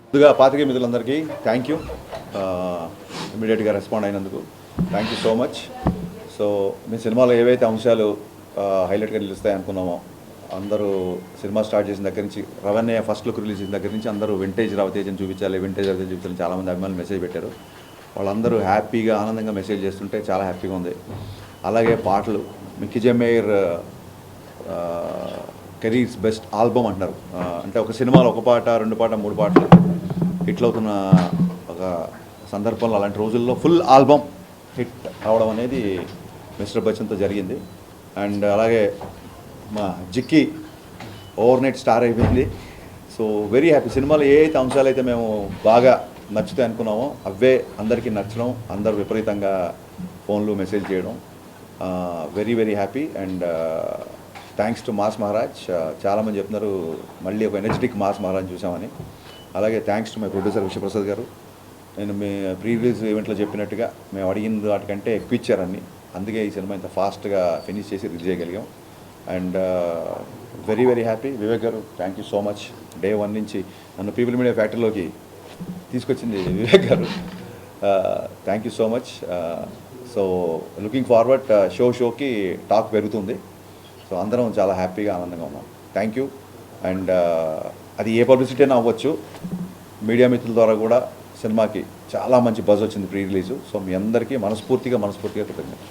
ముందుగా పాత్రికేయ మిత్రులందరికీ థ్యాంక్ యూ, ఇమీడియట్గా రెస్పాండ్ అయినందుకు thank you so much. So మీ సినిమాలో ఏవైతే అంశాలు హైలైట్గా నిలుస్తాయి అనుకున్నామో, అందరూ సినిమా స్టార్ట్ చేసిన దగ్గర నుంచి, రవణ్య ఫస్ట్ లుక్ రిలీజ్ చేసిన దగ్గర నుంచి అందరూ వింటేజ్ రవితేజని చూపించాలి, వింటేజ్ రవితేజ చూపించాలని చాలామంది అభిమానులు మెసేజ్ పెట్టారు. వాళ్ళందరూ హ్యాపీగా ఆనందంగా మెసేజ్ చేస్తుంటే చాలా హ్యాపీగా ఉంది. అలాగే పాటలు, Mickey J mayor careers best album అంటున్నారు. అంటే ఒక సినిమాలో ఒక పాట, రెండు పాట, మూడు పాటలు హిట్లు అవుతున్న ఒక సందర్భంలో, అలాంటి రోజుల్లో ఫుల్ ఆల్బమ్ హిట్ అవడం అనేది మిస్టర్ బచ్చన్తో జరిగింది. అండ్ అలాగే మా జిక్కి ఓవర్ నైట్ స్టార్ అయిపోయింది. So very happy. సినిమాలో ఏ అయితే అంశాలు అయితే మేము బాగా నచ్చుతాయి అనుకున్నామో అవే అందరికీ నచ్చడం, అందరూ విపరీతంగా ఫోన్లు మెసేజ్ చేయడం, very very happy. And thanks to mass Maharaj. చాలామంది చెప్తున్నారు మళ్ళీ ఒక ఎనర్జెటిక్ మాస్ మహారాజ్ చూసామని. అలాగే thanks to my producer Vishwaprasad గారు. నేను మీ ప్రీ రిలీజ్ ఈవెంట్లో చెప్పినట్టుగా మేము అడిగిన వాటికంటే ఎక్కువ ఇచ్చారని, అందుకే ఈ సినిమా ఇంత ఫాస్ట్గా ఫినిష్ చేసి రిలీజ్ చేయగలిగాం. And very very happy. Vivek garu thank you so much. Day 1 నుంచి నన్ను పీపుల్ మీడియా ఫ్యాక్టరీలోకి తీసుకొచ్చింది Vivek garu. Thank you so much. So looking forward, షోకి టాక్ పెరుగుతుంది. సో అందరం చాలా హ్యాపీగా ఆనందంగా ఉన్నాం. Thank you. అండ్ అది ఏ పబ్లిసిటీ అయినా అవ్వచ్చు, మీడియా మిత్రుల ద్వారా కూడా సినిమాకి చాలా మంచి బజ్ వచ్చింది ప్రీ రిలీజు. సో మీ అందరికీ మనస్ఫూర్తిగా కృతజ్ఞతలు.